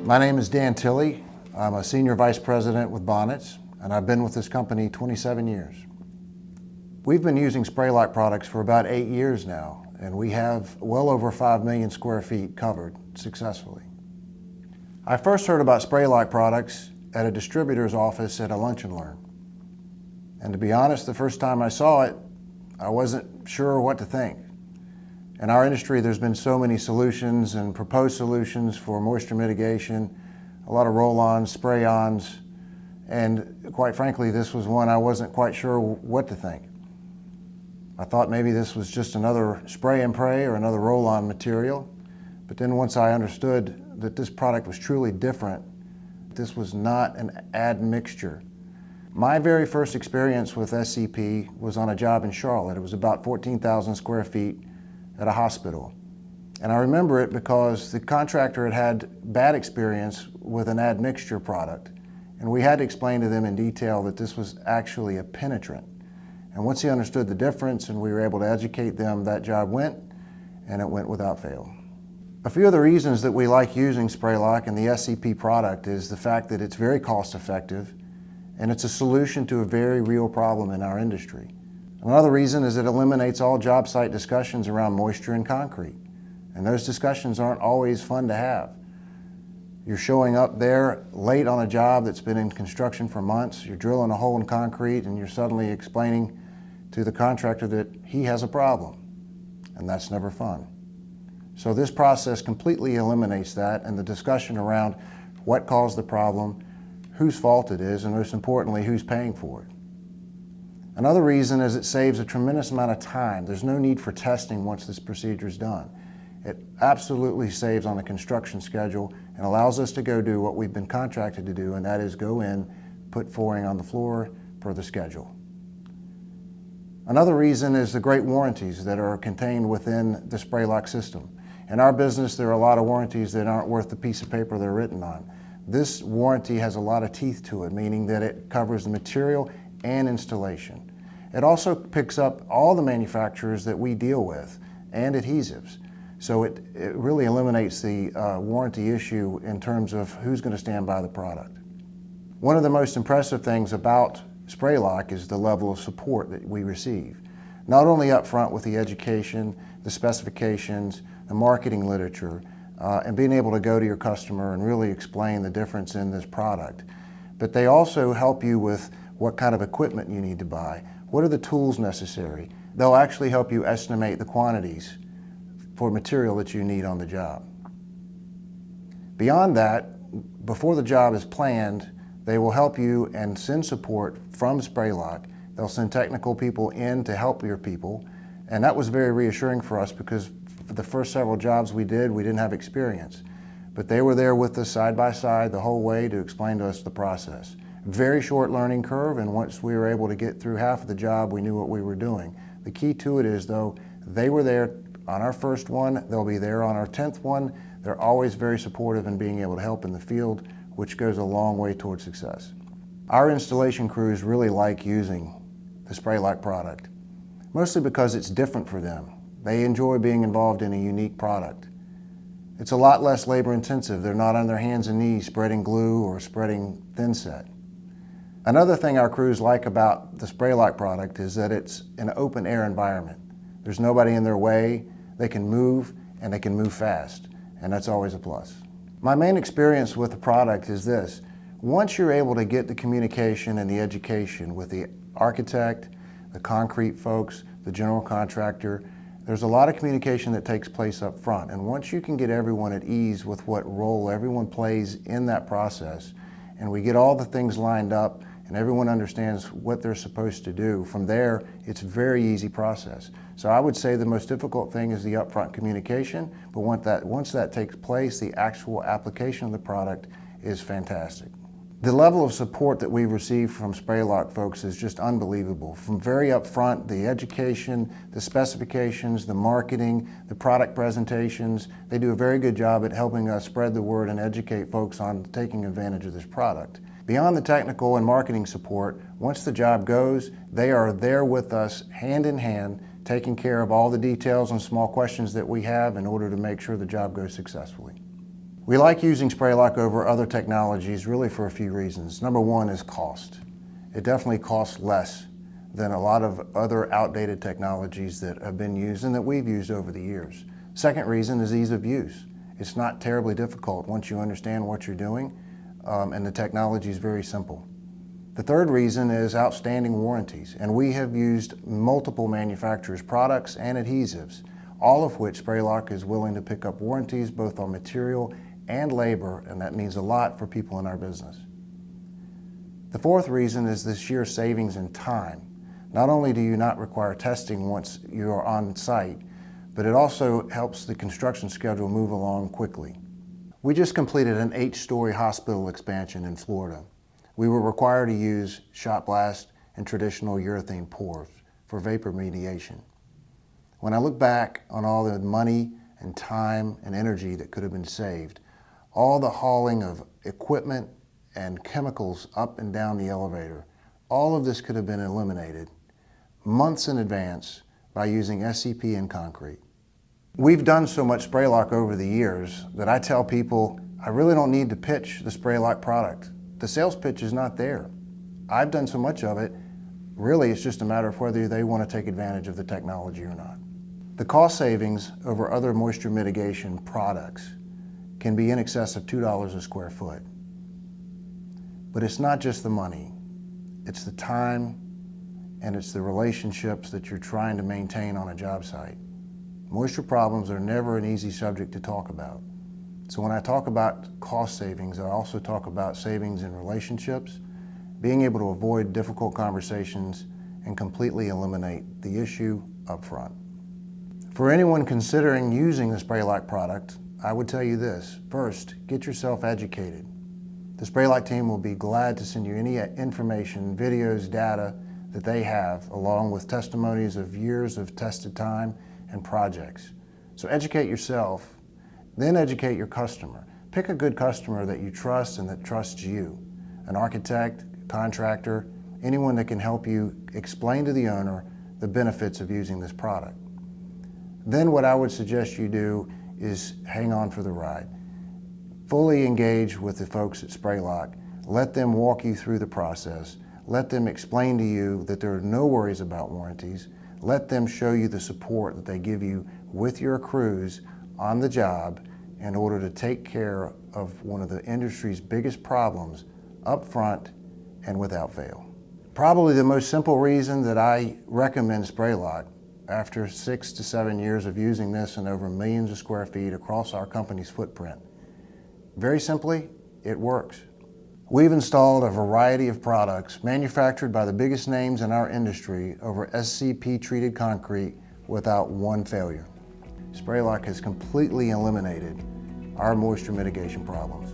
My name is Dan Tilley. I'm a Senior Vice President with Bonitz, and I've been with this company 27 years. We've been using spray lock products for about 8 years now, and we have well over 5 million square feet covered successfully. I first heard about spray lock products at a distributor's office at a lunch and learn. And to be honest, the first time I saw it, I wasn't sure what to think. In our industry, there's been so many solutions and proposed solutions for moisture mitigation, a lot of roll-ons, spray-ons, and quite frankly, this was one I wasn't quite sure what to think. I thought maybe this was just another spray and pray or another roll-on material, but then once I understood that this product was truly different, this was not an admixture. My very first experience with SCP was on a job in Charlotte. It was about 14,000 square feet at a hospital. And I remember it because the contractor had had bad experience with an admixture product. And we had to explain to them in detail that this was actually a penetrant. And once he understood the difference and we were able to educate them, that job went, and it went without fail. A few of the reasons that we like using spray lock and the SCP product is the fact that it's very cost effective and it's a solution to a very real problem in our industry. Another reason is it eliminates all job site discussions around moisture and concrete. And those discussions aren't always fun to have. You're showing up there late on a job that's been in construction for months, you're drilling a hole in concrete and you're suddenly explaining to the contractor that he has a problem. And that's never fun. So this process completely eliminates that and the discussion around what caused the problem, whose fault it is, and most importantly, who's paying for it. Another reason is it saves a tremendous amount of time. There's no need for testing once this procedure is done. It absolutely saves on the construction schedule and allows us to go do what we've been contracted to do, and that is go in, put flooring on the floor per the schedule. Another reason is the great warranties that are contained within the spray lock system. In our business, there are a lot of warranties that aren't worth the piece of paper they're written on. This warranty has a lot of teeth to it, meaning that it covers the material and installation. It also picks up all the manufacturers that we deal with and adhesives. So it really eliminates the warranty issue in terms of who's going to stand by the product. One of the most impressive things about spray lock is the level of support that we receive. Not only up front with the education, the specifications, the marketing literature, and being able to go to your customer and really explain the difference in this product, but they also help you with what kind of equipment you need to buy. What are the tools necessary? They'll actually help you estimate the quantities for material that you need on the job. Beyond that, before the job is planned, they will help you and send support from spray lock. They'll send technical people in to help your people, and that was very reassuring for us because for the first several jobs we didn't have experience. But they were there with us side by side the whole way to explain to us the process. Very short learning curve, and once we were able to get through half of the job, we knew what we were doing. The key to it is, though, they were there on our first one, they'll be there on our 10th one. They're always very supportive in being able to help in the field, which goes a long way towards success. Our installation crews really like using the spray lock product, mostly because it's different for them. They enjoy being involved in a unique product. It's a lot less labor intensive. They're not on their hands and knees spreading glue or spreading thin set. Another thing our crews like about the spray lock product is that it's an open air environment. There's nobody in their way. They can move and they can move fast, and that's always a plus. My main experience with the product is this. Once you're able to get the communication and the education with the architect, the concrete folks, the general contractor, there's a lot of communication that takes place up front, and once you can get everyone at ease with what role everyone plays in that process, and we get all the things lined up and everyone understands what they're supposed to do, from there it's a very easy process. So I would say the most difficult thing is the upfront communication, but once that takes place, the actual application of the product is fantastic. The level of support that we've received from spray lock folks is just unbelievable. From very upfront, the education, the specifications, the marketing, the product presentations, they do a very good job at helping us spread the word and educate folks on taking advantage of this product. Beyond the technical and marketing support, once the job goes, they are there with us hand in hand, taking care of all the details and small questions that we have in order to make sure the job goes successfully. We like using spray lock over other technologies really for a few reasons. Number one is cost. It definitely costs less than a lot of other outdated technologies that have been used and that we've used over the years. Second reason is ease of use. It's not terribly difficult once you understand what you're doing, and the technology is very simple. The third reason is outstanding warranties, and we have used multiple manufacturers' products and adhesives, all of which Spray Lock is willing to pick up warranties both on material and labor, and that means a lot for people in our business. The fourth reason is the sheer savings in time. Not only do you not require testing once you're on site, but it also helps the construction schedule move along quickly. We just completed an 8-story hospital expansion in Florida. We were required to use shot blast and traditional urethane pours for vapor remediation. When I look back on all the money and time and energy that could have been saved, all the hauling of equipment and chemicals up and down the elevator, all of this could have been eliminated months in advance by using SCP in concrete. We've done so much spray lock over the years that I tell people I really don't need to pitch the spray lock product. The sales pitch is not there. I've done so much of it, really it's just a matter of whether they want to take advantage of the technology or not. The cost savings over other moisture mitigation products can be in excess of $2 a square foot. But it's not just the money, it's the time and it's the relationships that you're trying to maintain on a job site. Moisture problems are never an easy subject to talk about. So when I talk about cost savings, I also talk about savings in relationships, being able to avoid difficult conversations, and completely eliminate the issue up front. For anyone considering using the Spray Lock product, I would tell you this. First, get yourself educated. The Spray Lock team will be glad to send you any information, videos, data that they have, along with testimonies of years of tested time and projects. So educate yourself, then educate your customer. Pick a good customer that you trust and that trusts you. An architect, contractor, anyone that can help you explain to the owner the benefits of using this product. Then what I would suggest you do is hang on for the ride. Fully engage with the folks at Spray Lock. Let them walk you through the process. Let them explain to you that there are no worries about warranties. Let them show you the support that they give you with your crews on the job in order to take care of one of the industry's biggest problems up front and without fail. Probably the most simple reason that I recommend Spray Lock after 6 to 7 years of using this and over millions of square feet across our company's footprint. Very simply, it works. We've installed a variety of products manufactured by the biggest names in our industry over SCP treated concrete without one failure. Spray Lock has completely eliminated our moisture mitigation problems.